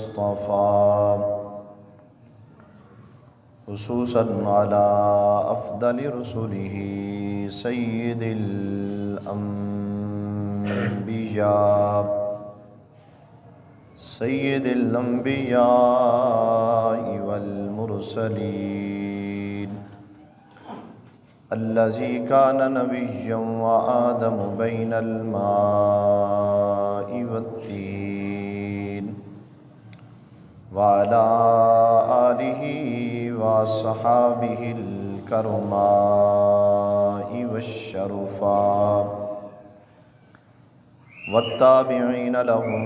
اصطفى خصوصا على أفضل رسله سيد الأنبياء والمرسلين الذي كان نبيا وآدم بين الماء والطين وعلى آله وصحابه الكرماء والشرفاء والتابعين لهم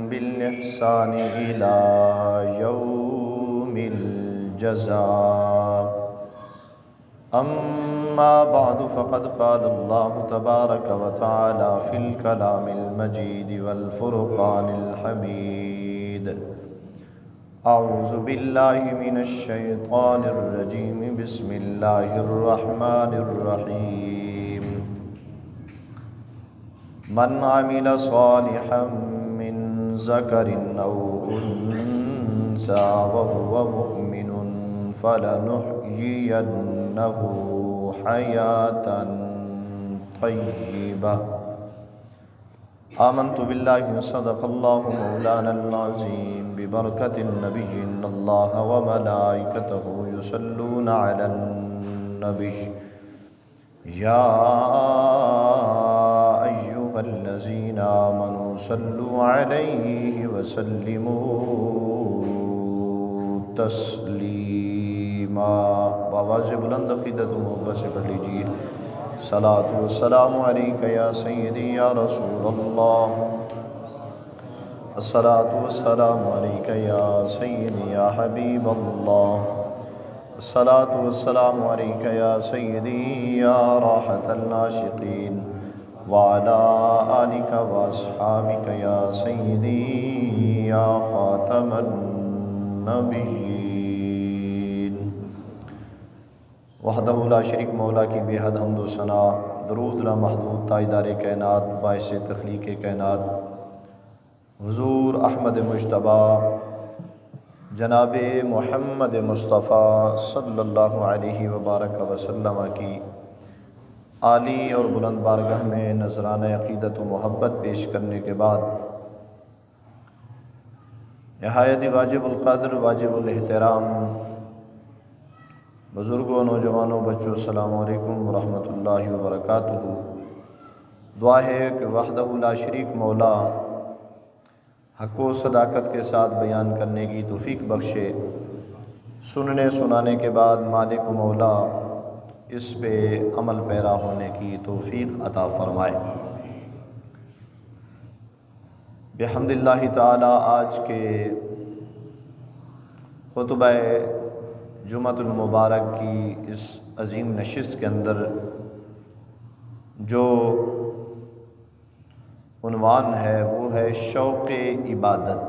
بالإحسان إلى يوم الجزاء. أما بعد فقد قال الله تبارك وتعالى في الكلام المجيد والفرقان الحميد: أعوذ بالله من الشيطان الرجيم بسم الله الرحمن الرحيم. من عمل صالحا من ذكر أو أنثى وهو مؤمن فلنحيينه حياة طيبة. آمنت بالله صدق الله مولانا العظيم ببركة النبي إن الله وملائكته يصلون على النبي يا أيها الذين آمنوا صلوا عليه وسلموا تسلیما. بآواز بلند عقیدت و محبت سے پڑھ لیجیے: صلاۃ والسلام علیک یا سیدی یا رسول اللہ، الصلاۃ والسلام علیک یا سیدی یا حبیب اللہ، الصلاۃ والسلام علیک یا سیدی یا راحت العاشقین، وعلی آلک واصحابک یا سیدی یا خاتم النبیین. وحدہ لا شریک مولا کی بے حد حمد و ثنا، درود لامحدود تاجدار کائنات باعث تخلیق کائنات حضور احمد مجتبیٰ جناب محمد مصطفیٰ صلی اللہ علیہ وبارک وسلم کی عالی اور بلند بارگاہ میں نذرانہ عقیدت و محبت پیش کرنے کے بعد نہایت واجب القدر واجب الاحترام بزرگوں، نوجوانوں، بچوں، السلام علیکم ورحمۃ اللہ وبرکاتہ. دعا ہے کہ وحدہ لا شریک مولا حق و صداقت کے ساتھ بیان کرنے کی توفیق بخشے، سننے سنانے کے بعد مالک و مولا اس پہ عمل پیرا ہونے کی توفیق عطا فرمائے. بحمد اللہ تعالی آج کے خطبہ جمعۃ المبارک کی اس عظیم نشست کے اندر جو عنوان ہے وہ ہے شوق عبادت.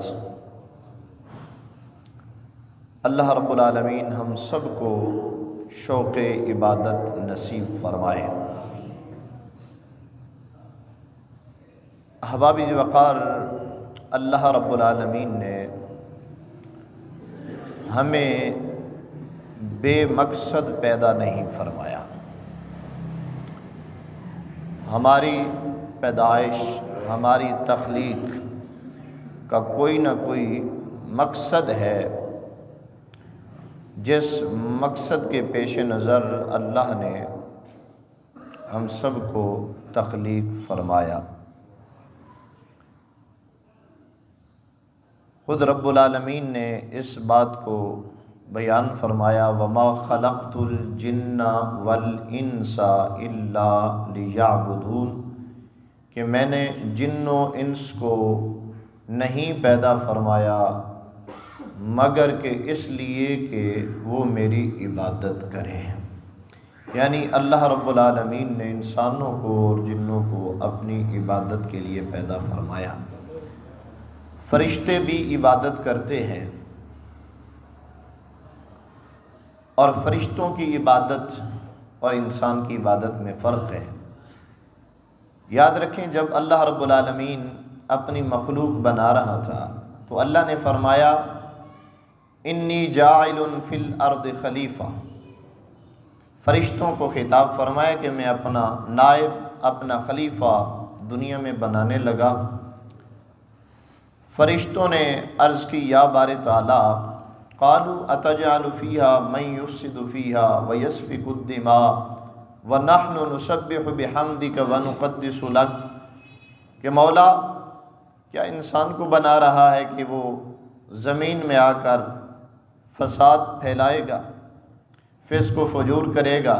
اللہ رب العالمین ہم سب کو شوق عبادت نصیب فرمائے. احباب وقار، اللہ رب العالمین نے ہمیں بے مقصد پیدا نہیں فرمایا. ہماری پیدائش، ہماری تخلیق کا کوئی نہ کوئی مقصد ہے، جس مقصد کے پیش نظر اللہ نے ہم سب کو تخلیق فرمایا. خود رب العالمین نے اس بات کو بیان فرمایا: وَمَا خَلَقْتُ الْجِنَّ وَالْإِنسَ إِلَّا لِيَعْبُدُونَ، کہ میں نے جن و انس کو نہیں پیدا فرمایا مگر کہ اس لیے کہ وہ میری عبادت کریں. یعنی اللہ رب العالمین نے انسانوں کو اور جنوں کو اپنی عبادت کے لیے پیدا فرمایا. فرشتے بھی عبادت کرتے ہیں، اور فرشتوں کی عبادت اور انسان کی عبادت میں فرق ہے. یاد رکھیں، جب اللہ رب العالمین اپنی مخلوق بنا رہا تھا تو تو اللہ نے فرمایا انی جاعل فی الارض خلیفہ، فرشتوں کو خطاب فرمایا کہ میں اپنا نائب، اپنا خلیفہ دنیا میں بنانے لگا۔ فرشتوں نے عرض کی یا بار تعالیٰ قالوا اتجعل فیہا من یفسد فیہا ویسفک الدماء ونحن نسبح بحمدک ونقدس لک، کہ مولا کیا انسان کو بنا رہا ہے کہ وہ زمین میں آ کر فساد پھیلائے گا، فسق و فجور کرے گا؟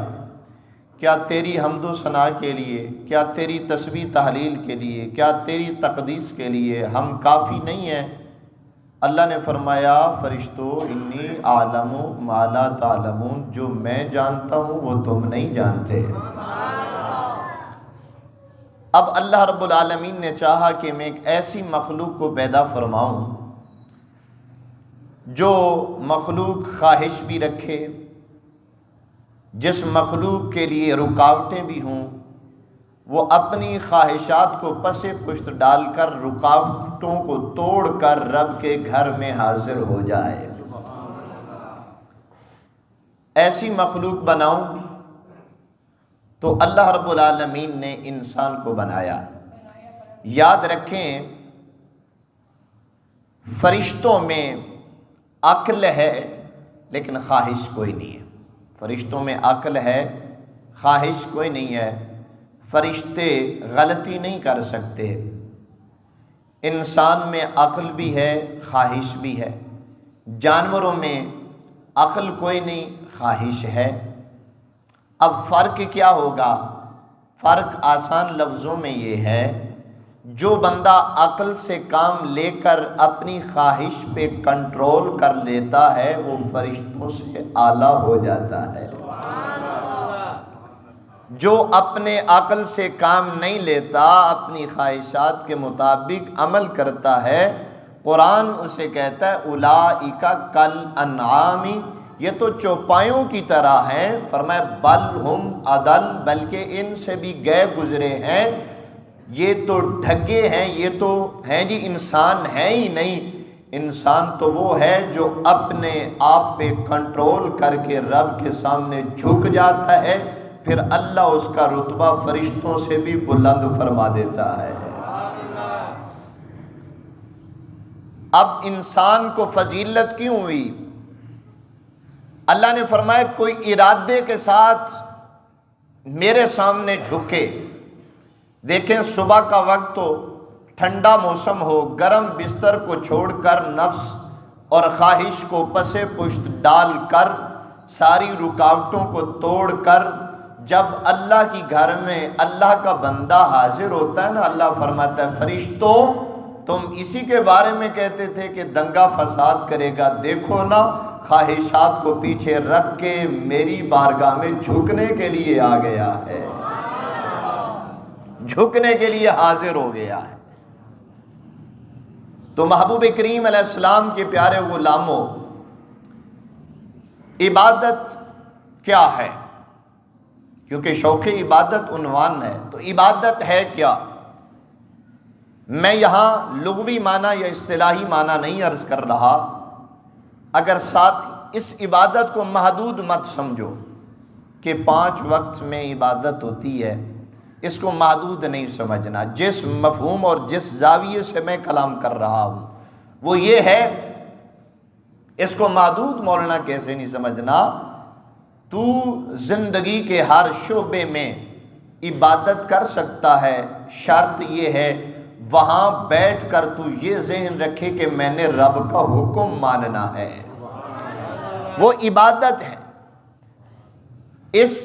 کیا تیری حمد و ثنا کے لیے، کیا تیری تسبیح تحلیل کے لیے، کیا تیری تقدیس کے لیے ہم کافی نہیں ہیں؟ اللہ نے فرمایا فرشتو انی اعلم ما لا تعلمون، جو میں جانتا ہوں وہ تم نہیں جانتے۔ اب اللہ رب العالمین نے چاہا کہ میں ایک ایسی مخلوق کو پیدا فرماؤں جو مخلوق خواہش بھی رکھے، جس مخلوق کے لیے رکاوٹیں بھی ہوں، وہ اپنی خواہشات کو پس پشت ڈال کر رکاوٹوں کو توڑ کر رب کے گھر میں حاضر ہو جائے۔ ایسی مخلوق بناؤں تو اللہ رب العالمین نے انسان کو بنایا۔ یاد رکھیں فرشتوں میں عقل ہے لیکن خواہش کوئی نہیں ہے۔ فرشتوں میں عقل ہے، خواہش کوئی نہیں ہے۔ فرشتے غلطی نہیں کر سکتے۔ انسان میں عقل بھی ہے، خواہش بھی ہے۔ جانوروں میں عقل کوئی نہیں، خواہش ہے۔ اب فرق کیا ہوگا؟ فرق آسان لفظوں میں یہ ہے، جو بندہ عقل سے کام لے کر اپنی خواہش پہ کنٹرول کر لیتا ہے وہ فرشتوں سے اعلیٰ ہو جاتا ہے۔ جو اپنے عقل سے کام نہیں لیتا، اپنی خواہشات کے مطابق عمل کرتا ہے، قرآن اسے کہتا ہے اولئک کالانعام، یہ تو چوپایوں کی طرح ہیں۔ فرمایا بل ہم اضل، بلکہ ان سے بھی گئے گزرے ہیں، یہ تو ڈھگے ہیں، یہ تو ہیں جی انسان ہیں ہی نہیں۔ انسان تو وہ ہے جو اپنے آپ پہ کنٹرول کر کے رب کے سامنے جھک جاتا ہے، پھر اللہ اس کا رتبہ فرشتوں سے بھی بلند فرما دیتا ہے۔ اب انسان کو فضیلت کیوں ہوئی؟ اللہ نے فرمایا کوئی ارادے کے ساتھ میرے سامنے جھکے۔ دیکھیں صبح کا وقت تو ٹھنڈا موسم ہو، گرم بستر کو چھوڑ کر نفس اور خواہش کو پس پشت ڈال کر ساری رکاوٹوں کو توڑ کر جب اللہ کی گھر میں اللہ کا بندہ حاضر ہوتا ہے نا، اللہ فرماتا ہے فرشتوں تم اسی کے بارے میں کہتے تھے کہ دنگا فساد کرے گا، دیکھو نا خواہشات کو پیچھے رکھ کے میری بارگاہ میں جھکنے کے لیے آ گیا ہے، جھکنے کے لیے حاضر ہو گیا ہے۔ تو محبوب کریم علیہ السلام کے پیارے غلاموں، عبادت کیا ہے؟ کیونکہ شوق عبادت عنوان ہے، تو عبادت ہے کیا؟ میں یہاں لغوی معنی یا اصطلاحی معنی نہیں عرض کر رہا، اگر ساتھ اس عبادت کو محدود مت سمجھو کہ 5 وقت میں عبادت ہوتی ہے، اس کو محدود نہیں سمجھنا۔ جس مفہوم اور جس زاویے سے میں کلام کر رہا ہوں وہ یہ ہے، اس کو محدود مولانا کیسے نہیں سمجھنا؟ تو زندگی کے ہر شعبے میں عبادت کر سکتا ہے، شرط یہ ہے وہاں بیٹھ کر تو یہ ذہن رکھے کہ میں نے رب کا حکم ماننا ہے، وہ عبادت ہے۔ اس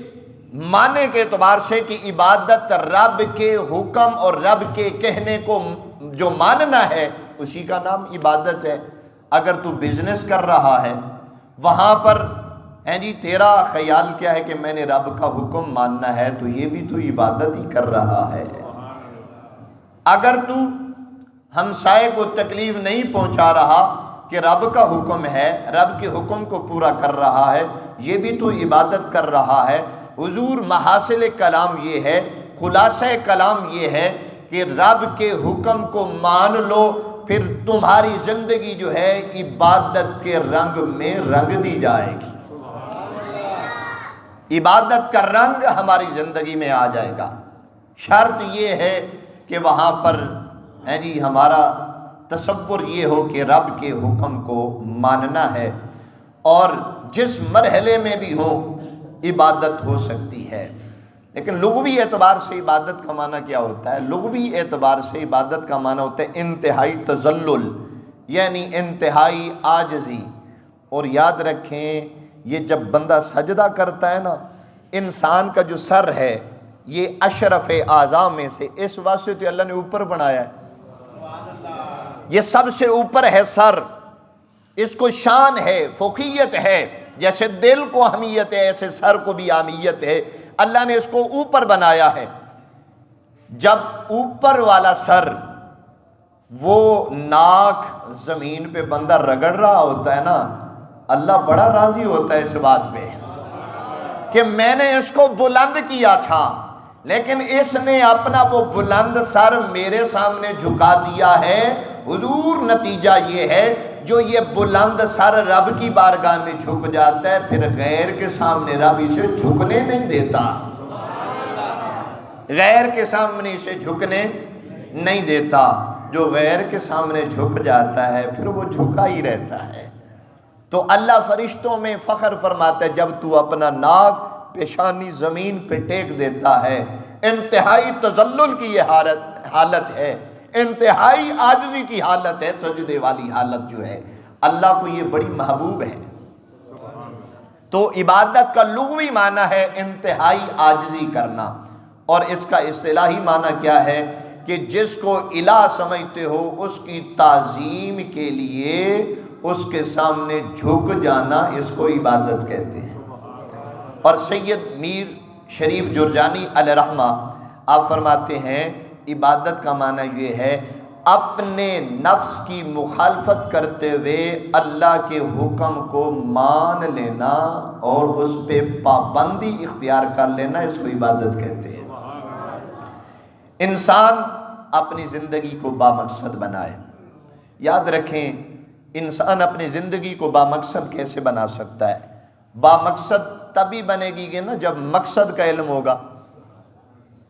معنی کے اعتبار سے کہ عبادت رب کے حکم اور رب کے کہنے کو جو ماننا ہے اسی کا نام عبادت ہے۔ اگر تو بزنس کر رہا ہے، وہاں پر جی تیرا خیال کیا ہے کہ میں نے رب کا حکم ماننا ہے، تو یہ بھی تو عبادت ہی کر رہا ہے۔ اگر تو ہمسائے کو تکلیف نہیں پہنچا رہا کہ رب کا حکم ہے، رب کے حکم کو پورا کر رہا ہے، یہ بھی تو عبادت کر رہا ہے۔ حضور محاصل کلام یہ ہے، خلاصہ کلام یہ ہے کہ رب کے حکم کو مان لو، پھر تمہاری زندگی جو ہے عبادت کے رنگ میں رنگ دی جائے گی، عبادت کا رنگ ہماری زندگی میں آ جائے گا۔ شرط یہ ہے کہ وہاں پر جی ہمارا تصور یہ ہو کہ رب کے حکم کو ماننا ہے، اور جس مرحلے میں بھی ہو عبادت ہو سکتی ہے۔ لیکن لغوی اعتبار سے عبادت کا معنی کیا ہوتا ہے؟ لغوی اعتبار سے عبادت کا معنی ہوتا ہے انتہائی تذلل، یعنی انتہائی عاجزی۔ اور یاد رکھیں یہ جب بندہ سجدہ کرتا ہے نا، انسان کا جو سر ہے یہ اشرف اعضاء میں سے، اس واسطے تو اللہ نے اوپر بنایا ہے، یہ سب سے اوپر ہے سر، اس کو شان ہے، فوقیت ہے، جیسے دل کو اہمیت ہے ایسے سر کو بھی اہمیت ہے، اللہ نے اس کو اوپر بنایا ہے۔ جب اوپر والا سر، وہ ناک زمین پہ بندہ رگڑ رہا ہوتا ہے نا، اللہ بڑا راضی ہوتا ہے اس بات پہ کہ میں نے اس کو بلند کیا تھا، لیکن اس نے اپنا وہ بلند سر میرے سامنے جھکا دیا ہے۔ حضور نتیجہ یہ ہے جو یہ بلند سر رب کی بارگاہ میں جھک جاتا ہے، پھر غیر کے سامنے رب اسے جھکنے نہیں دیتا، غیر کے سامنے اسے جھکنے نہیں دیتا۔ جو غیر کے سامنے جھک جاتا ہے پھر وہ جھکا ہی رہتا ہے۔ تو اللہ فرشتوں میں فخر فرماتا ہے جب تو اپنا ناک پیشانی زمین پہ ٹیک دیتا ہے، انتہائی تذلل کی یہ حالت ہے، انتہائی عاجزی کی حالت ہے، سجدے والی حالت جو ہے اللہ کو یہ بڑی محبوب ہے۔ تو عبادت کا لغوی معنی ہے انتہائی عاجزی کرنا، اور اس کا اصطلاحی معنی کیا ہے کہ جس کو الہ سمجھتے ہو اس کی تعظیم کے لیے اس کے سامنے جھک جانا، اس کو عبادت کہتے ہیں۔ اور سید میر شریف جرجانی علیہ رحمہ آپ فرماتے ہیں عبادت کا معنی یہ ہے اپنے نفس کی مخالفت کرتے ہوئے اللہ کے حکم کو مان لینا اور اس پہ پابندی اختیار کر لینا، اس کو عبادت کہتے ہیں۔ انسان اپنی زندگی کو بامقصد بنائے۔ یاد رکھیں انسان اپنی زندگی کو بامقصد کیسے بنا سکتا ہے؟ بامقصد تبھی بنے گی کہ نا جب مقصد کا علم ہوگا،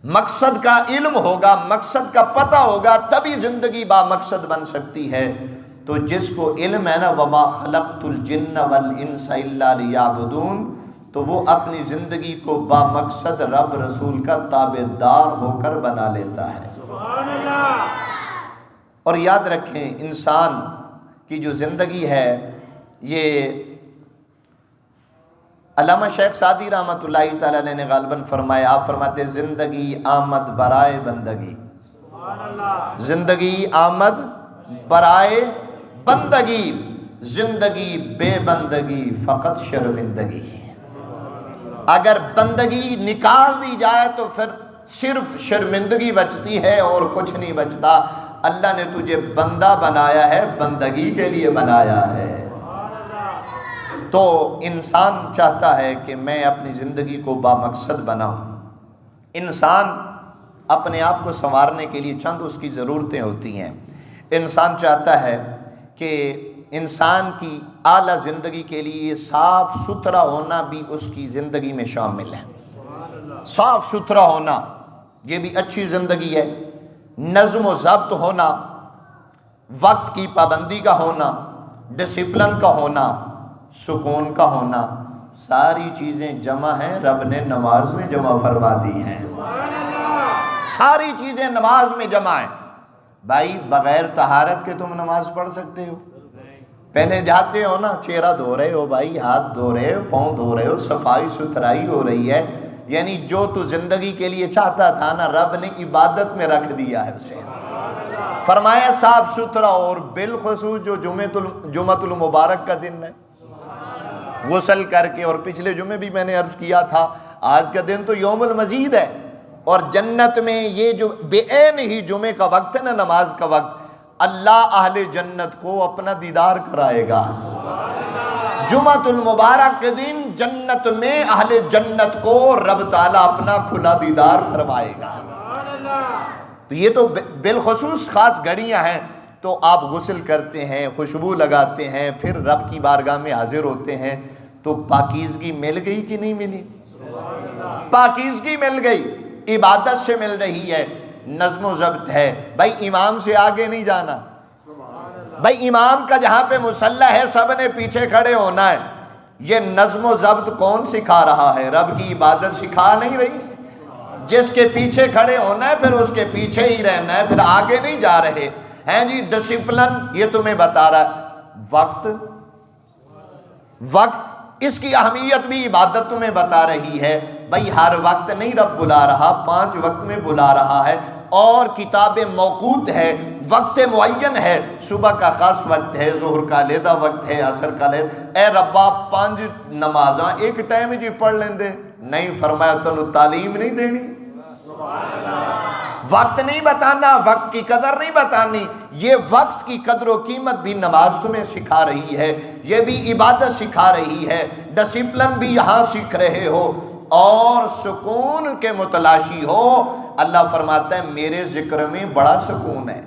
مقصد کا علم ہوگا، مقصد کا پتہ ہوگا، تبھی زندگی بامقصد بن سکتی ہے۔ تو جس کو علم ہے نا وَمَا خَلَقْتُ الْجِنَّ وَالْإِنسَ إِلَّا لِيَعْبُدُونَ، تو وہ اپنی زندگی کو بامقصد رب رسول کا تابعدار ہو کر بنا لیتا ہے۔ اور یاد رکھیں انسان کی جو زندگی ہے یہ علامہ شیخ سعدی رحمۃ اللہ تعالیٰ نے غالباً فرمایا، آپ فرماتے زندگی آمد برائے بندگی، زندگی آمد برائے بندگی، زندگی بے بندگی فقط شرمندگی۔ اگر بندگی نکال دی جائے تو پھر صرف شرمندگی بچتی ہے اور کچھ نہیں بچتا۔ اللہ نے تجھے بندہ بنایا ہے، بندگی کے لیے بنایا ہے۔ تو انسان چاہتا ہے کہ میں اپنی زندگی کو بامقصد بناؤں۔ انسان اپنے آپ کو سنوارنے کے لیے چند اس کی ضرورتیں ہوتی ہیں۔ انسان چاہتا ہے کہ انسان کی اعلیٰ زندگی کے لیے صاف ستھرا ہونا بھی اس کی زندگی میں شامل ہے۔ صاف ستھرا ہونا یہ بھی اچھی زندگی ہے، نظم و ضبط ہونا، وقت کی پابندی کا ہونا، ڈسپلن کا ہونا، سکون کا ہونا، ساری چیزیں جمع ہیں، رب نے نماز میں جمع فرما دی ہیں۔ ساری چیزیں نماز میں جمع ہیں۔ بھائی بغیر طہارت کے تم نماز پڑھ سکتے ہو؟ پہلے جاتے ہو نا، چہرہ دھو رہے ہو بھائی، ہاتھ دھو رہے ہو، پاؤں دھو رہے ہو، صفائی ستھرائی ہو رہی ہے، یعنی جو تو زندگی کے لیے چاہتا تھا نا رب نے عبادت میں رکھ دیا ہے اسے۔ فرمایا صاف ستھرا، اور بالخصوص جو جمعۃ المبارک کا دن ہے، غسل کر کے، اور پچھلے جمعے بھی میں نے عرض کیا تھا آج کا دن تو یوم المزید ہے، اور جنت میں یہ جو بے عین ہی جمعے کا وقت ہے نا، نماز کا وقت، اللہ اہل جنت کو اپنا دیدار کرائے گا۔ جمعۃ المبارک کے دن جنت میں اہل جنت کو رب تعالیٰ اپنا کھلا دیدار فرمائے گا۔ تو یہ تو بالخصوص خاص گھڑیاں ہیں تو آپ غسل کرتے ہیں، خوشبو لگاتے ہیں، پھر رب کی بارگاہ میں حاضر ہوتے ہیں، تو پاکیزگی مل گئی کہ نہیں ملی؟ پاکیزگی مل گئی، عبادت سے مل رہی ہے، نظم و ضبط ہے۔ بھائی امام سے آگے نہیں جانا، بھائی امام کا جہاں پہ مصلی ہے سب نے پیچھے کھڑے ہونا ہے۔ یہ نظم و ضبط کون سکھا رہا ہے؟ رب کی عبادت سکھا نہیں رہی؟ جس کے پیچھے کھڑے ہونا ہے پھر اس کے پیچھے ہی رہنا ہے، پھر آگے نہیں جا رہے ہیں جی۔ ڈسپلن یہ تمہیں بتا رہا ہے، وقت اس کی اہمیت بھی عبادت تمہیں بتا رہی ہے۔ بھائی ہر وقت نہیں رب بلا رہا، 5 وقت میں بلا رہا ہے، اور کتاب موقوت ہے، وقت معین ہے، صبح کا خاص وقت ہے، ظہر کا علیحدہ وقت ہے، عصر کا علیحدہ۔ اے ربا 5 نمازاں ایک ٹائم جی پڑھ لیندے؟ نہیں، فرمایا تنو تعلیم نہیں دینی، وقت نہیں بتانا، وقت کی قدر نہیں بتانی۔ یہ وقت کی قدر و قیمت بھی نماز تمہیں سکھا رہی ہے، یہ بھی عبادت سکھا رہی ہے، ڈسپلن بھی یہاں سیکھ رہے ہو، اور سکون کے متلاشی ہو۔ اللہ فرماتا ہے میرے ذکر میں بڑا سکون ہے،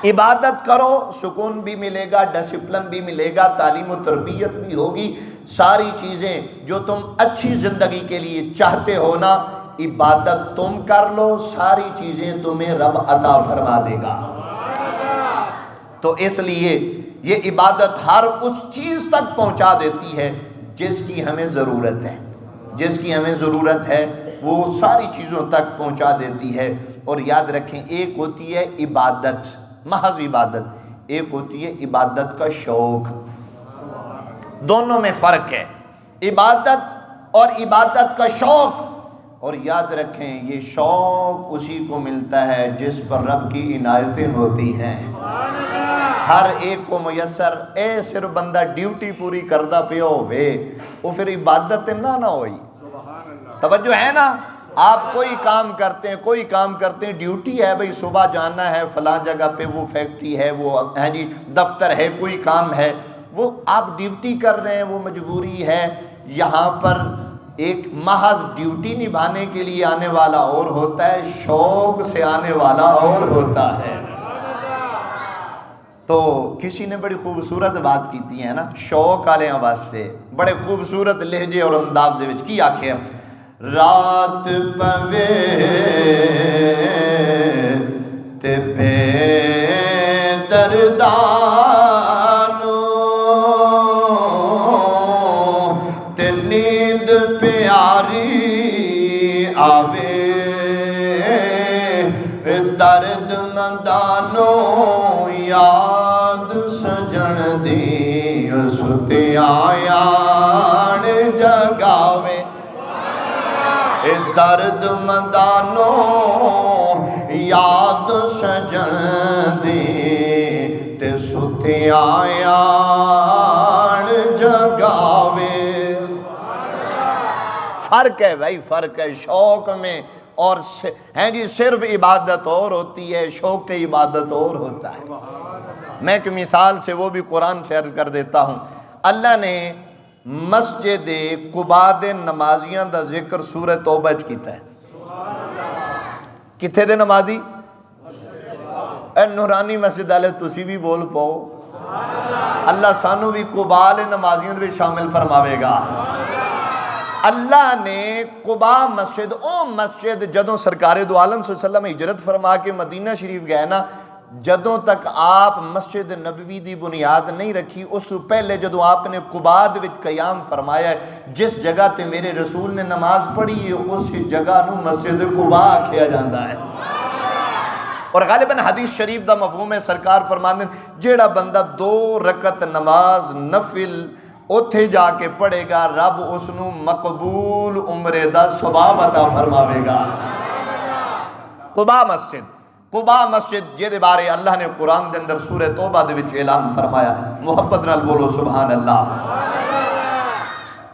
عبادت کرو، سکون بھی ملے گا، ڈسپلن بھی ملے گا، تعلیم و تربیت بھی ہوگی، ساری چیزیں جو تم اچھی زندگی کے لیے چاہتے ہو نا، عبادت تم کر لو، ساری چیزیں تمہیں رب عطا فرما دے گا۔ تو اس لیے یہ عبادت ہر اس چیز تک پہنچا دیتی ہے جس کی ہمیں ضرورت ہے، جس کی ہمیں ضرورت ہے وہ ساری چیزوں تک پہنچا دیتی ہے۔ اور یاد رکھیں، ایک ہوتی ہے عبادت، محض عبادت، ایک ہوتی ہے عبادت کا شوق، دونوں میں فرق ہے، عبادت اور عبادت کا شوق۔ اور یاد رکھیں یہ شوق اسی کو ملتا ہے جس پر رب کی عنایتیں ہوتی ہیں، ہر ایک کو میسر اے صرف بندہ ڈیوٹی پوری کردہ پیو ہوئے وہ پھر عبادت نہ ہوئی۔ توجہ ہے نا، آپ کوئی کام کرتے ہیں، ڈیوٹی ہے بھئی صبح جانا ہے فلاں جگہ پہ، وہ فیکٹری ہے، وہ جی دفتر ہے، کوئی کام ہے، وہ آپ ڈیوٹی کر رہے ہیں، وہ مجبوری ہے۔ یہاں پر ایک محض ڈیوٹی نبھانے کے لیے آنے والا اور ہوتا ہے، شوق سے آنے والا اور ہوتا ہے۔ تو کسی نے بڑی خوبصورت بات کیتی ہے نا، شوق والے واسطے بڑے خوبصورت لہجے اور انداز دے وچ کی آکھے، رات پوے تے بے دردانو تے نیند پیاری آوے، درد مندانو یاد سجن دی ستیاں یان جگاوے، درد مندانو یاد سجن دی تے ستیاں یان جگاوے۔ فرق ہے بھائی، فرق ہے شوق میں، اور ہیں جی صرف عبادت اور ہوتی ہے، شوق عبادت اور ہوتا ہے۔ میں ایک مثال سے وہ بھی قرآن سے عرض کر دیتا ہوں۔ اللہ نے مسجد قباء دے نمازیاں دا ذکر سورہ توبہ وچ کیتا ہے۔ کتھے دے نمازی؟ اے نورانی مسجد والے تسی بھی بول پاؤ، اللہ سانو بھی قباء دے نمازیاں دے شامل فرماوے گا۔ اللہ نے قباء مسجد، او مسجد جدوں سرکار دو عالم صلی اللہ علیہ وسلم ہجرت فرما کے مدینہ شریف گئے نا، جدوں تک آپ مسجد نبوی دی بنیاد نہیں رکھی، اس پہلے جدوں آپ نے قباء دے وچ قیام فرمایا ہے، جس جگہ تے میرے رسول نے نماز پڑھی ہے اس جگہ نو مسجد قباء کہا جاتا ہے۔ اور غالباً حدیث شریف دا مفہوم ہے، سرکار فرماندے جیڑا بندہ 2 رکعت نماز نفل اتھے جا کے پڑھے گا، رب اس نو مقبول عمرے دا ثواب عطا فرماوے گا۔ قباء مسجد جے دے بارے اللہ نے قرآن دے اندر سورہ توبہ دے وچ اعلان فرمایا، محبت نال بولو سبحان اللہ۔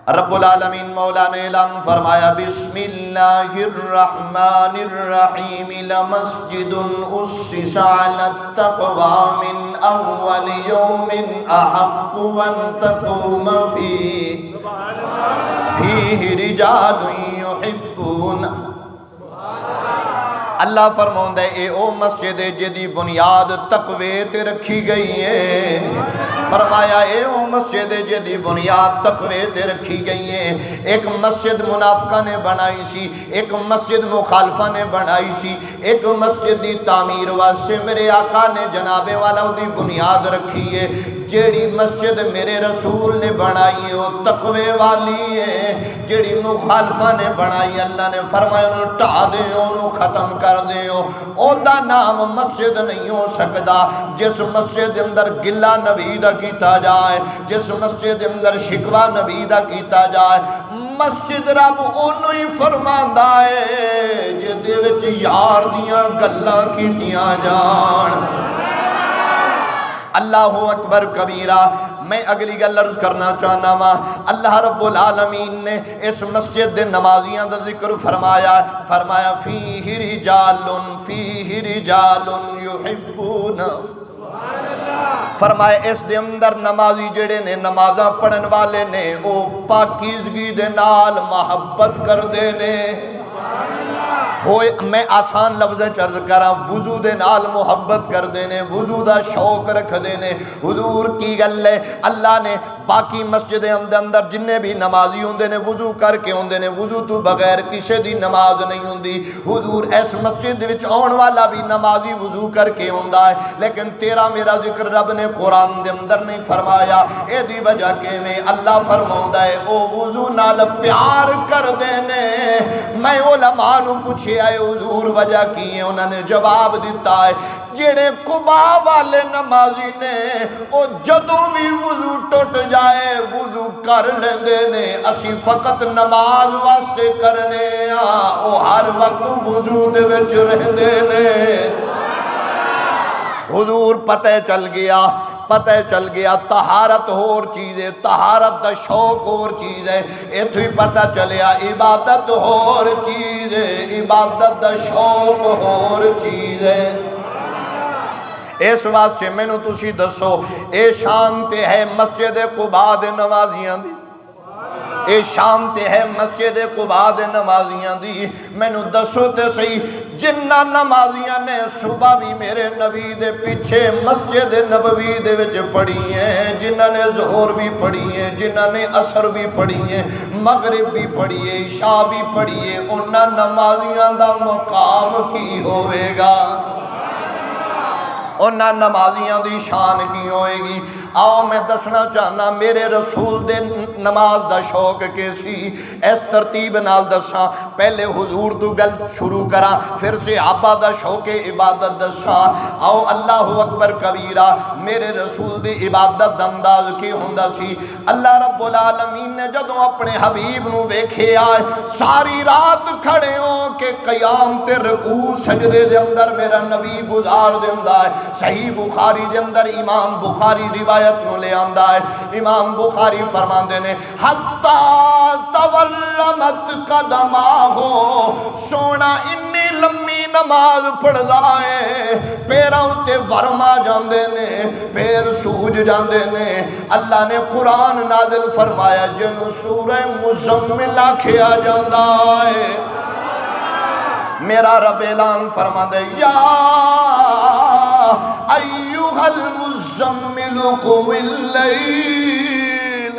رب العالمین مولا نے اعلان فرمایا، بسم اللہ الرحمن الرحیم، لمسجد اسس علی التقوی من اول یوم احق ان تقوم فیہ رجال یحبون۔ اللہ فرماؤندا ہے اے او مسجد ہے جدی بنیاد تقوی تے رکھی گئی ہے، فرمایا اے او مسجد ہے جدی بنیاد تقوی تے رکھی گئی ہے۔ ایک مسجد منافقہ نے بنائی سی، ایک مسجد مخالفہ نے بنائی سی، ایک مسجد دی تعمیر واسطے میرے آقا نے جناب والا دی بنیاد رکھی ہے۔ جیڑی مسجد میرے رسول نے بنائی ہے وہ تقوی والی ہے، جیڑی مخالفہ نے بنائی اللہ نے فرمایا انہوں ٹھا دیو، انہوں ختم کر دیو۔ او دا نام مسجد نہیں ہو سکتا جس مسجد اندر گلہ نبی دا کیتا جائے، جس مسجد اندر شکوہ نبی دا کیتا جائے۔ مسجد رب انہوں ہی فرماندا ہے جدے وچ یار دیاں گلاں کیتیاں جان۔ اللہ اکبر کبیرہ۔ میں اگلی گل عرض کرنا چاہنا وا، اللہ رب العالمین نے اس مسجد دے نمازیاں دا ذکر فرمایا، فرمایا فیہ رجال یحبون، فرمایا اس دے اندر نمازی جڑے نے نمازاں پڑھن والے نے او پاکیزگی دے نال محبت کر دے نے۔ ہوئے میں آسان لفظ چرز کراں، وضو دے نال محبت کر دینے، وضو دا شوق رکھ دینے۔ حضور کی گل ہے اللہ نے باقی مسجد اندر جننے بھی نمازی ہوندے نے وضو کر کے ہوندے نے، وضو تو بغیر کسی دی نماز نہیں ہوندی۔ حضور اس مسجد وچ آن والا بھی نمازی وضو کر کے ہوندا ہے، لیکن تیرا میرا ذکر رب نے قرآن دے اندر نہیں فرمایا۔ اے دی وجہ کہ میں اللہ فرماوندا ہے او وضو نال پیار کر دینے۔ میں علماء نو پوچھے آئے حضور وجہ کی ہے، انہوں نے جواب دیتا ہے جڑے قبا والے نمازی نے او جدوں بھی وضو ٹوٹ جائے وضو کر لیندے نے، اسی فقط نماز واسطے کرنے او ہر وقت وضو دے وچ رہندے نے۔ حضور پتہ چل گیا طہارت اور چیز ہے، طہارت دا شوق اور چیز ہے، ایتھے ہی پتہ چلیا عبادت اور چیز ہے، عبادت دا شوق اور چیز ہے۔ اس واسطے مینوں تسی دسو اے شان تے ہے مسجد قباء دے نمازیاں دی، اے شان تے ہے مسجد قباء دے نمازیاں دی۔ مینوں دسو تے صحیح جنہ نمازیاں نے صبح بھی میرے نبی دے پیچھے مسجد نبوی دے وچ پڑھی ہیں، جنہ نے ظہر بھی پڑھی ہیں، جنہ نے عصر بھی پڑھی ہیں، مغرب بھی پڑھی ہے، عشاء بھی پڑھی ہے، انہاں نمازیاں دا مقام کی ہوئے گا؟ انہاں نمازیاں دی شان کی ہوئے گی؟ آؤ میں دسنا چاہنا میرے رسول دے نماز دا شوق کیسی، اس ترتیب نال دساں۔ پہلے حضور تو گل شروع کرا پھر صحابہ دا شوق عبادت دساں۔ آؤ اللہ اکبر کبیرہ۔ میرے رسول دی عبادت دا انداز کی ہوندا سی؟ اللہ رب العالمین نے جدوں اپنے حبیب نو ویکھے آئے ساری رات کھڑے ہوں کہ قیام تے رکوع سجدے دے اندر میرا نبی گزار دیندا ہے۔ صحیح بخاری دے اندر امام بخاری روایت نو لے آندا ہے، امام بخاری فرماندے نے حتی تورمت قدماہو، سونا انی لمبی نماز پڑھدا ہے پیراں تے ورما جاندے نے، پیر سوج جاندے نے۔ اللہ نے قرآن نازل فرمایا جنوں سورہ مزمل آکھیا جاندا ہے۔ میرا رب اعلان فرما دے یا ایوہ المزمل قم اللیل،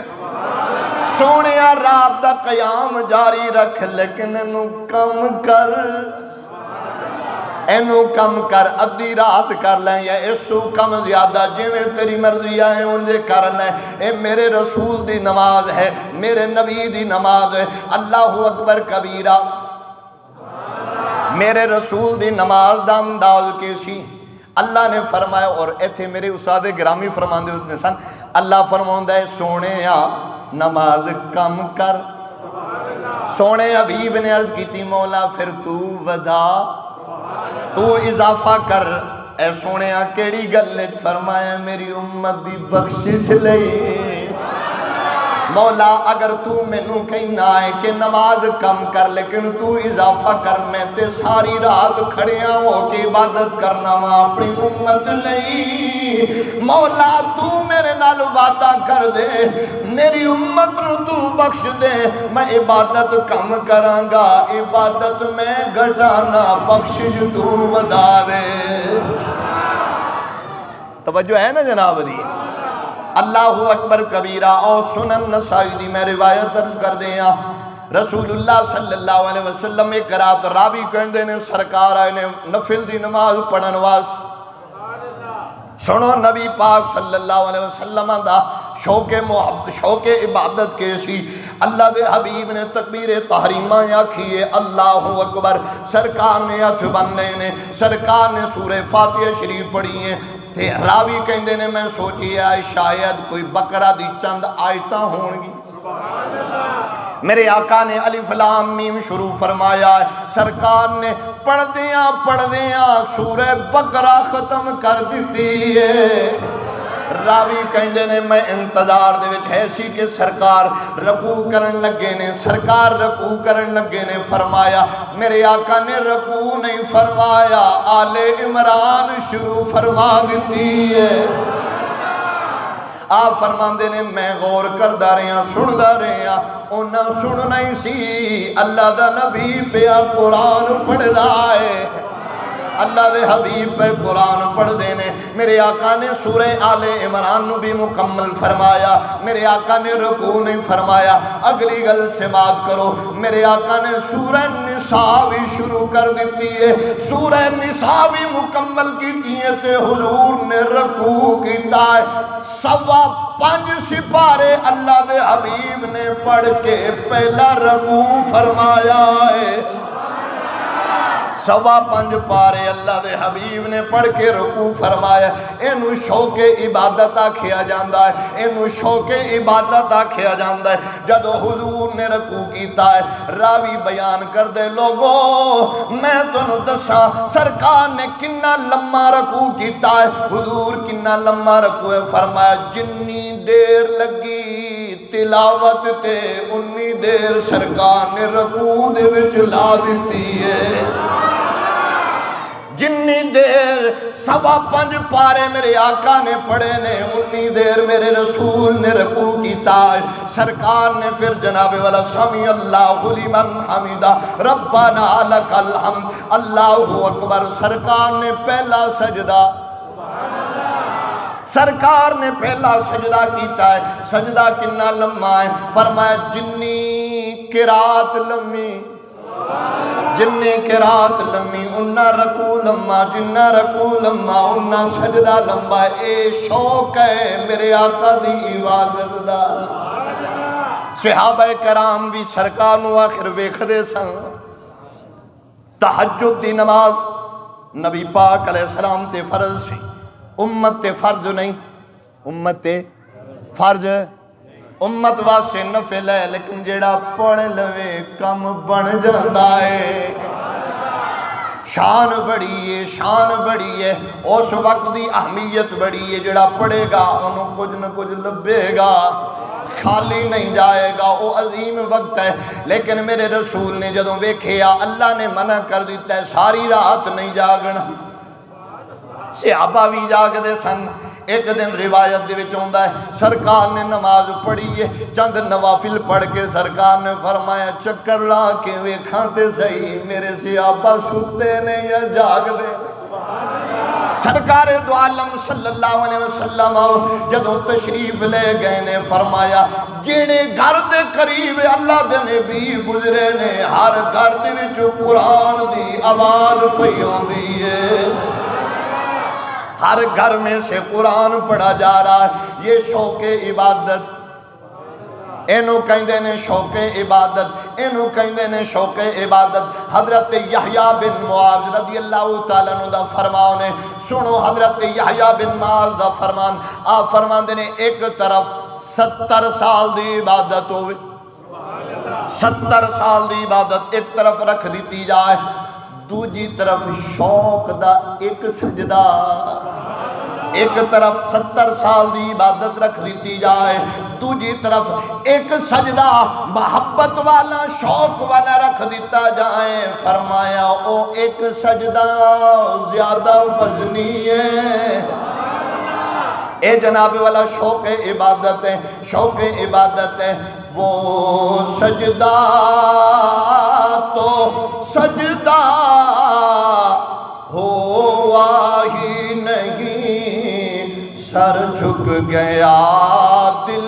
سونے رات دا قیام جاری رکھ لیکن انہوں کم کر ادھی رات کر لیں یا اس تو کم زیادہ جویں تیری مرضی آئے انجھے کر لیں۔ اے میرے رسول دی نماز ہے، میرے نبی دی نماز ہے۔ اللہ اکبر کبیرہ۔ میرے رسول دی نماز دا انداز کیسی؟ اللہ نے فرمایا، اور ایتھے میرے استاد گرامی فرماندے ہوتے سن، اللہ فرماندہ ہے سونے نماز کم کر۔ سونے حبیب نے عرض کیتی مولا پھر تو ودا، تو اضافہ کر۔ اے سونے کیڑی گلت؟ فرمایا میری امت دی بخشش لئی۔ مولا اگر تو مینوں کہنا ہے کہ نماز کم کر لیکن تو اضافہ کر، میں تے ساری رات کھڑیاں ہو کے عبادت کرنا وا اپنی امت لئی۔ مولا تو میرے نال وعدہ کر کر دے، میری امت نو تو بخش دے، میں عبادت کم کرانگا، عبادت میں گھٹانا، بخشش تو ودا دے۔ توجہ ہے نا جناب دی؟ اللہ اکبر کبیرہ۔ اور سنن نسائی دی میں روایت درج کر دیا، رسول اللہ صلی اللہ علیہ وسلم ایک رات راوی کہندے نے سرکار آئے نے نفل دی نماز پڑھن واسطے۔ سنو نبی پاک صلی اللہ علیہ وسلم دا شوق محبت شوق عبادت کے سی، اللہ دے حبیب نے تکبیر تحریمہ آکھیے اللہ اکبر، سرکار نے ہتھ بننے نے، سرکار نے سورہ فاتحہ شریف پڑھی ہے تے راوی کہندے نے میں سوچی ہے شاید کوئی بقرہ دی چند آیتاں ہون گی۔ میرے آقا نے الف لام میم شروع فرمایا ہے، سرکار نے پڑھ دیاں سورہ بقرہ ختم کر دیتی ہے۔ راوی کہندے نے میں انتظار دے وچ ہے سی کہ سرکار رکوع کرن لگے نے، سرکار رکوع کرن لگے نے، فرمایا میرے آقا نے رکوع نہیں فرمایا، آل عمران شروع فرما دیتی ہے۔ آپ فرماندے نے میں غور کردہ رہیاں سندہ رہیاں، انہاں سن نہیں سی، اللہ دا نبی پہ قرآن پڑھ رہا ہے، اللہ دے حبیب پہ قرآن پڑھ دینے۔ میرے آقا نے سورہ آل عمران نو بھی مکمل فرمایا، میرے آقا نے رکوع نہیں فرمایا۔ اگلی گل سماعت کرو، میرے آقا نے سورہ نساء بھی شروع کر دیتی ہے، سورہ نساء بھی مکمل کی تے حضور نے رکوع کیتا ہے۔ 5.25 سپارے اللہ دے حبیب نے پڑھ کے پہلا رکوع فرمایا ہے۔ 5.25 پارے اللہ دے حبیب نے پڑھ کے رکوع فرمایا۔ اینو شوق عبادت آکھیا جاندہ ہے، اینو شوق عبادت آکھیا جاندہ ہے۔ جدو حضور نے رکوع کیتا ہے، راوی بیان کر دے لوگو میں تنو دساں سرکار نے کنہ لمحہ رکوع کیتا ہے، حضور کنہ لمحہ رکوع فرمایا جنی دیر لگی تلاوت تے انی دیر سرکار نے رکوع دے وچ لا دیتی ہے۔ جنی دیر 5.25 پارے میرے آقا نے پڑھے نے، انی دیر میرے رسول نے رکوع کیتا ہے۔ سرکار نے پھر جناب والا سمی اللہ لمن حمیدہ ربنا لک الحمد اللہ اکبر، سرکار نے پہلا سجدہ سرکار نے پہلا سجدہ کیتا ہے۔ سجدہ کنہ لمحہ ہے، فرمایا جنی قرات لمحی جننے قرات لمحی انہا رکوع لمحہ، جنہ رکوع لمحہ انہا سجدہ لمحہ۔ اے شوق ہے میرے آقا دی عبادت دا۔ صحابہ کرام بھی سرکار نو آخر ویکھ دے سن، تہجد دی نماز نبی پاک علیہ السلام تے فرض سی، امت تے فرض نہیں، امت تے فرض امت واسے نفل ہے، لیکن جیڑا پڑھ لوے کم بن جاندہ ہے۔ شان بڑی ہے، شان بڑی ہے، اس وقت دی اہمیت بڑی ہے، جیڑا پڑھے گا انہوں کچھ نہ کچھ لبے گا، خالی نہیں جائے گا، وہ عظیم وقت ہے۔ لیکن میرے رسول نے جدوں ویکھیا اللہ نے منع کر دیتا ہے ساری رات نہیں جاگنا، صحابہ بھی جاگ دے سن۔ ایک دن روایت دے وچ ہوندا ہے سرکار نے نماز پڑھی ہے، چند نوافل پڑھ کے سرکار نے فرمایا چکر لا کے ویکھاں تے صحیح میرے صحابہ سوتے نے یا جاگ دے۔ سرکار دو عالم صلی اللہ علیہ وسلم جدوں تشریف لے گئے نے فرمایا جینے گھر دے قریب اللہ دے نبی گزرے نے ہر گھر دے وچ قرآن دی آواز پئی ہوندی ہے، ہر گھر میں سے قرآن پڑھا جا رہا ہے۔ یہ شوق عبادت اینو کہندے نے شوق عبادت، اینو کہندے نے شوق عبادت۔ حضرت یحییٰ بن معاذ رضی اللہ تعالیٰ عنہ دا فرمان ہے، سنو حضرت یحییٰ بن معاذ دا فرمان، آپ فرمان دینے ایک طرف 70 سال دی عبادت ہوئے، 70 سال دی عبادت ایک طرف رکھ دیتی جائے، دوجی طرف شوق دا ایک سجدہ، ایک طرف 70 سال دی عبادت رکھ دیتی جائے، دوجی طرف ایک سجدہ محبت والا شوق والا رکھ دیتا جائے۔ فرمایا او ایک سجدہ زیادہ وزنی ہے، اے جناب والا شوق عبادت ہے، شوق عبادت ہے۔ وہ سجدہ تو سجدہ ہوا ہی نہیں، سر جھک گیا دل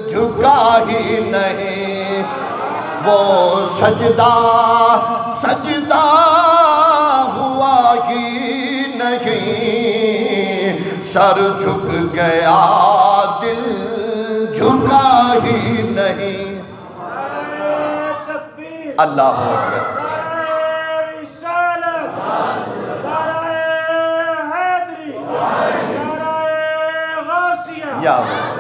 جھکا ہی نہیں۔ وہ سجدہ سجدہ ہوا ہی نہیں، سر جھک گیا دل جھکا ہی نہیں۔ اللہ اکبر۔ یا بس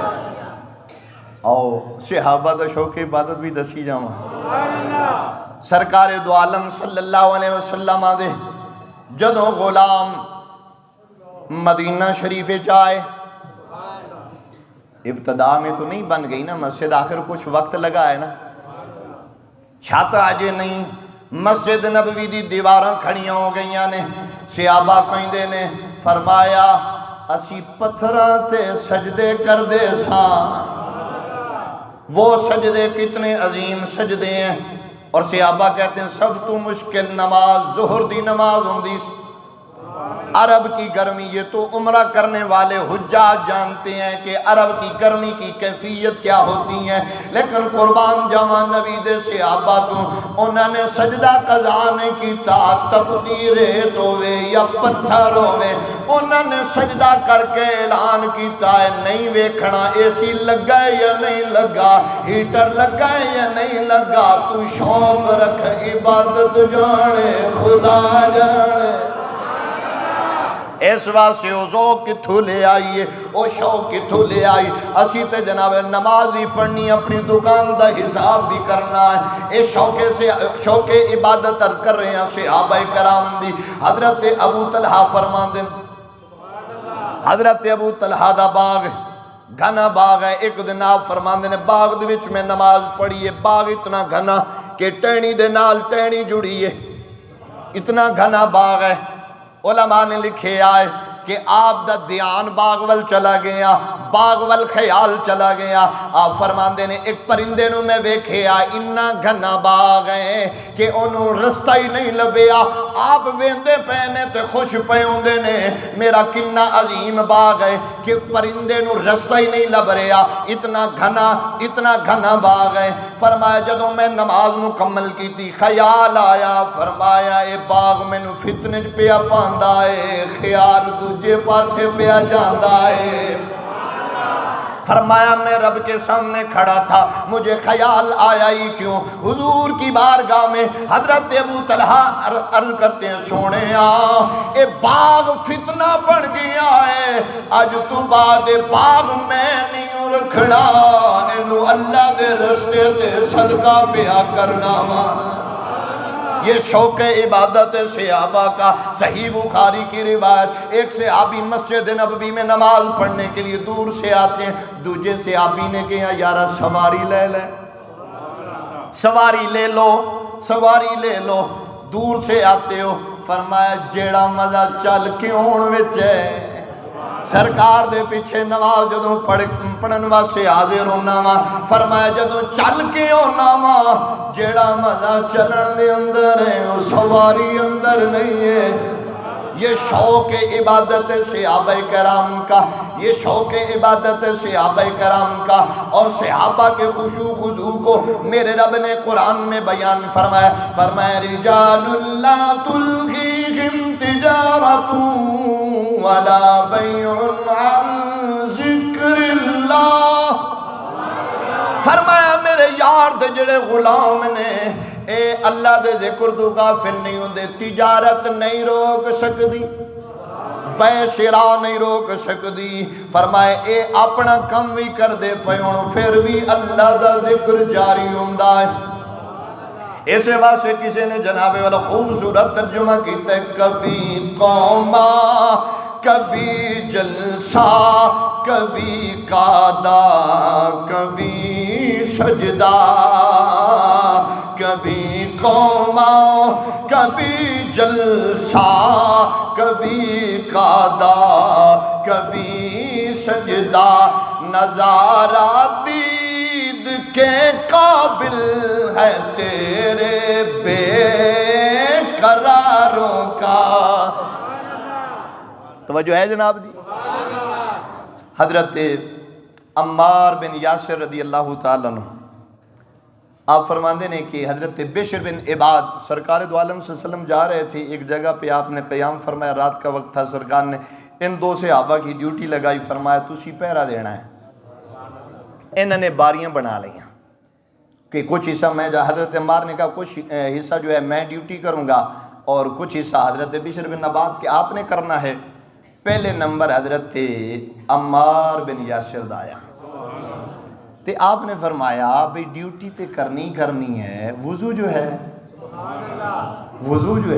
آؤ صحابہ دا شوق عبادت بھی دسی جاواں۔ سرکار دو عالم صلی اللہ علیہ وسلم آدھے جدوں غلام مدینہ شریف جائے، ابتدا میں تو نہیں بن گئی نا مسجد، آخر کچھ وقت لگا ہے نا، چھت آجے نہیں، مسجد نبوی دی دیواراں کھڑیاں ہو گئیاں نے۔ صحابہ کہندے نے فرمایا اسی پتھراں تے سجدے کر دے ساں۔ وہ سجدے کتنے عظیم سجدے ہیں، اور صحابہ کہتے ہیں سب تو مشکل نماز ظہر دی نماز ہوندی۔ عرب کی گرمی، یہ تو عمرہ کرنے والے حجاج جانتے ہیں کہ عرب کی گرمی کی کیفیت کیا ہوتی ہے، لیکن قربان جاواں نبی دے صحابہ تو انہوں نے سجدہ قضا نہیں کیتا، تقدیر ہوے یا پتھر ہوے، انہوں نے سجدہ کر کے اعلان کیتا ہے نہیں ویکھنا اے سی لگا ہے یا نہیں لگا، ہیٹر لگا ہے یا نہیں لگا، تو شوق رکھ عبادت جانے خدا جانے۔ اس واسطے او ذوق کتھوں لے آئیے، او شوق کتھوں لے آئی۔ اسی تے جناب نماز بھی پڑھنی، اپنی دکان دا حساب بھی کرنا ہے۔ اس شوق عبادت عرض کر رہے ہیں صحابہ کرام دی۔ حضرت ابو طلحہ فرماندے، حضرت ابو طلحہ دا باغ گھنا باغ ہے، ایک دن آپ فرماندے نے باغ دے وچ میں نماز پڑھی ہے، باغ اتنا گھنا کہ ٹہنی دے نال ٹہنی جڑی ہے، اتنا گھنا باغ ہے۔ علماء نے لکھے آئے کہ آپ دا دھیان باغ ول چلا گیا، باغ ول خیال چلا گیا۔ آپ فرماندے نے ایک پرندے نو میں ویکھے آئے، اتنا گھنا باغ ہے کہ انہوں رستہ ہی نہیں لبیا۔ آپ ویندے پہنے تے خوش پہ ہوندے نے میرا کنا عظیم باغ ہے کہ پرندے نو رستہ ہی نہیں لب رہا، اتنا گھنا باغ ہے۔ فرمایا جدوں میں نماز مکمل کی تھی خیال آیا، فرمایا اے باغ میں نو فتنے پیا پاندا ہے، خیال دوجے پاسے پیا جاندا ہے۔ فرمایا میں رب کے سامنے کھڑا تھا، مجھے خیال آیا ہی کیوں، حضور کی بارگاہ میں حضرت ابو طلحہ عرض کرتے ہیں سونے اے باغ فتنہ بڑھ گیا ہے، آج تو بعد باغ میں نہیں رکھنا، اینو اللہ دے رستے دے صدقہ پیا کرنا۔ یہ شوق عبادت صحابہ کا۔ صحیح بخاری کی روایت، ایک صحابی مسجد نبوی میں نماز پڑھنے کے لیے دور سے آتے ہیں، دوسرے صحابی نے کہا یارا سواری لے لے، سواری لے لو، سواری لے لو، دور سے آتے ہو۔ فرمایا جیڑا مزہ چل کے ہون وچ ہے، سرکار دے پیچھے نماز جدوں پڑھن واسطے حاضر ہونا وا، فرمایا جدوں چل کے ہونا وا، جیڑا مزہ چلن دے اندر ہے وہ سواری اندر نہیں ہے۔ یہ شوق عبادت صحابہ کرام کا، یہ شوق عبادت صحابہ کرام کا، اور صحابہ کے خشوع خضوع کو میرے رب نے قرآن میں بیان فرمایا، فرمایا رجال لا تلہیہم تجارت ولا بیع عن ذکر اللہ۔ فرمایا میرے یار دے جڑے غلام نے اے اللہ دے ذکر تو غافل نہیں ہوندے، تجارت نہیں روک سکدی، بے شراء نہیں روک سکدی۔ فرمائے اے اپنا کم بھی کر دے پیون پھر بھی اللہ دا ذکر جاری ہوندا ہے۔ ایسے واسے کسی نے جناب والا خوبصورت ترجمہ کیتا ہے، کبھی قوما کبھی جلسہ کبھی قادہ کبھی سجدہ، کبھی قوما کبھی جلسہ کبھی قادہ کبھی سجدہ۔ سجدہ نظارہ دید کے قابل ہے تیرے بے قراروں کا۔ توجہ ہے جناب جی؟ حضرت عمار بن یاسر رضی اللہ تعالیٰ عنہ آپ فرماندے نے کہ حضرت بشر بن عباد سرکار دو عالم صلی اللہ علیہ وسلم جا رہے تھے، ایک جگہ پہ آپ نے قیام فرمایا، رات کا وقت تھا، سرکار نے ان دو صحابہ کی ڈیوٹی لگائی، فرمایا تسی پہرا دینا ہے۔ انہوں نے باریاں بنا لیا کہ کچھ حصہ میں جا، حضرت عمار نے کہا کچھ حصہ جو ہے میں ڈیوٹی کروں گا اور کچھ حصہ حضرت بشر بن عباد کہ آپ نے کرنا ہے۔ پہلے نمبر حضرت عمار بن یاسر دایا تے آپ نے فرمایا بھئی ڈیوٹی تے کرنی ہے، وضو جو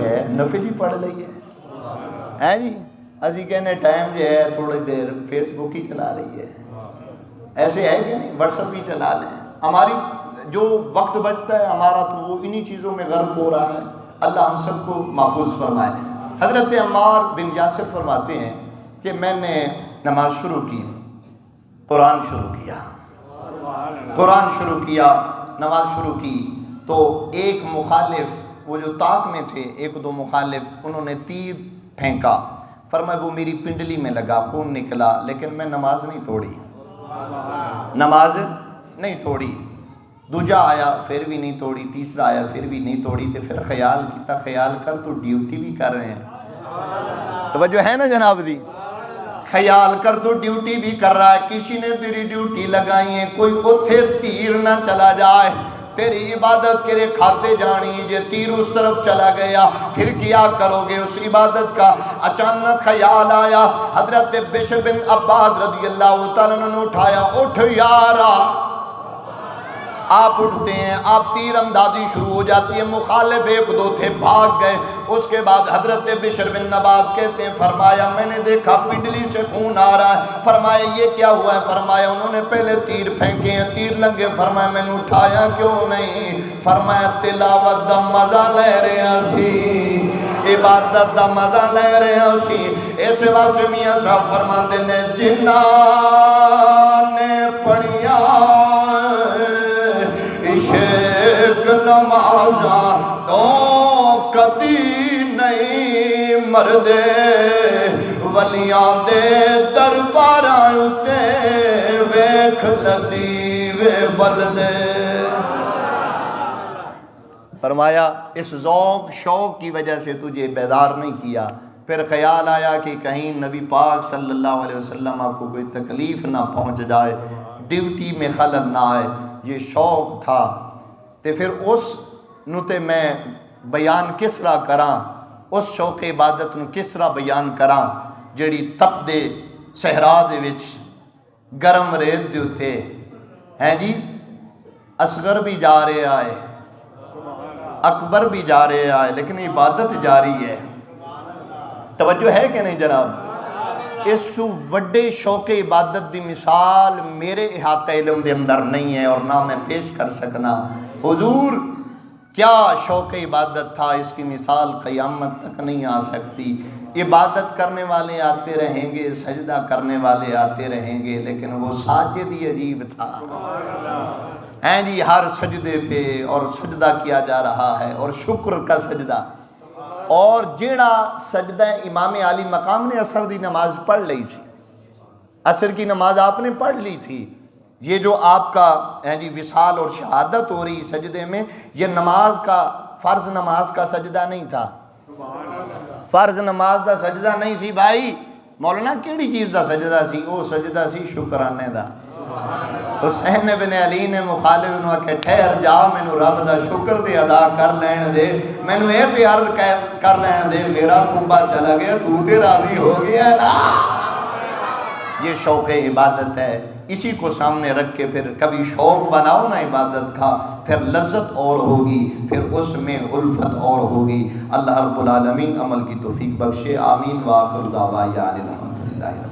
ہے نفل ہی پڑھ لئیے ہے جی۔ اسی کہنے ٹائم جو ہے تھوڑی دیر فیس بک ہی چلا لئیے، ایسے ہے کہ نہیں، واٹس ایپ ہی چلا لیں۔ ہماری جو وقت بچتا ہے ہمارا تو وہ انہی چیزوں میں غرق ہو رہا ہے۔ اللہ ہم سب کو محفوظ فرمائے۔ حضرت عمار بن یاسر فرماتے ہیں کہ میں نے نماز شروع کی، قرآن شروع کیا، نماز شروع کی تو ایک مخالف، وہ جو طاق میں تھے ایک دو مخالف، انہوں نے تیر پھینکا، فرمایا وہ میری پنڈلی میں لگا، خون نکلا، لیکن میں نماز نہیں توڑی۔ دوجا آیا پھر بھی نہیں توڑی، تیسرا آیا پھر بھی نہیں توڑی، تو پھر خیال کیتا، خیال کر تو ڈیوٹی بھی کر رہے ہیں، توجہ ہے نا جناب دی؟ خیال کر تو ڈیوٹی بھی کر رہا ہے، کسی نے تیری ڈیوٹی لگائی ہے، کوئی اتھے تیر نہ چلا جائے، تیری عبادت کے کھاتے جانی، جے تیر اس طرف چلا گیا پھر کیا کرو گے اس عبادت کا؟ اچانک خیال آیا، حضرت بشر بن عباد رضی اللہ تعالیٰ نے اٹھایا، اٹھ یارا، آپ اٹھتے ہیں، آپ تیر اندازی شروع ہو جاتی ہے، مخالف ایک دو تھے بھاگ گئے۔ اس کے بعد حضرت بشر بن عباد کہتے ہیں فرمایا میں نے دیکھا پنڈلی سے خون آ رہا ہے، فرمایا یہ کیا ہوا ہے؟ فرمایا انہوں نے پہلے تیر پھینکے ہیں، تیر لنگے، فرمایا میں نے اٹھایا کیوں نہیں؟ فرمایا تلاوت دا مزہ لے رہے ہیں، عبادت دا مزہ لے رہے ہیں۔ اس واسطے میاں صاحب فرماتے ہیں جنہاں نے پڑھیا عشق نمازاں تو کدی نہیں مردے، ولیاں دے درباراں اُتے ویکھ لطیوے بلدے۔ فرمایا اس ذوق شوق کی وجہ سے تجھے بیدار نہیں کیا۔ پھر خیال آیا کہ کہیں نبی پاک صلی اللہ علیہ وسلم آپ کو کوئی تکلیف نہ پہنچ جائے، ڈیوٹی میں خلل نہ آئے، یہ شوق تھا۔ تے پھر اس نُتے میں بیان کس طرح کراں، اس شوق عبادت نو کس طرح بیان کراں جیڑی تپ دے صحرا دے وچ گرم ریت دے اتے ہیں جی، اصغر بھی جا رہے آئے، اکبر بھی جا رہے آئے، لیکن عبادت جاری ہے۔ توجہ ہے کہ نہیں جناب؟ اس سو وڈے شوق عبادت دی مثال میرے احاطہ علم دے اندر نہیں ہے اور نہ میں پیش کر سکنا۔ حضور کیا شوق عبادت تھا، اس کی مثال قیامت تک نہیں آ سکتی۔ عبادت کرنے والے آتے رہیں گے، سجدہ کرنے والے آتے رہیں گے، لیکن وہ ساجد ہی عجیب تھا ہیں جی، ہر سجدے پہ اور سجدہ کیا جا رہا ہے، اور شکر کا سجدہ۔ اور جیڑا سجدہ امام عالی مقام نے عصر دی نماز پڑھ لی تھی، عصر کی نماز آپ نے پڑھ لی تھی، یہ جو آپ کا جی وصال اور شہادت ہو رہی سجدے میں، یہ نماز کا، فرض نماز کا سجدہ نہیں تھا، فرض نماز دا سجدہ نہیں سی بھائی۔ مولانا کیڑی چیز دا سجدہ سی؟ وہ سجدہ سی شکرانے دا۔ حسین بن علی نے مخالف نو کہ ٹھہر جا، مینو رب دا شکر دے ادا کر لین دے، مینو اے تے عرض کر لین دے، میرا کنبا چلا گیا تو تے راضی ہو گیا نا۔ یہ شوق عبادت ہے، اسی کو سامنے رکھ کے پھر کبھی شوق بناؤ نا عبادت کا، پھر لذت اور ہوگی، پھر اس میں الفت اور ہوگی۔ اللہ رب العالمین عمل کی توفیق بخشے، آمین۔ وآخر دعوانا الحمدللہ۔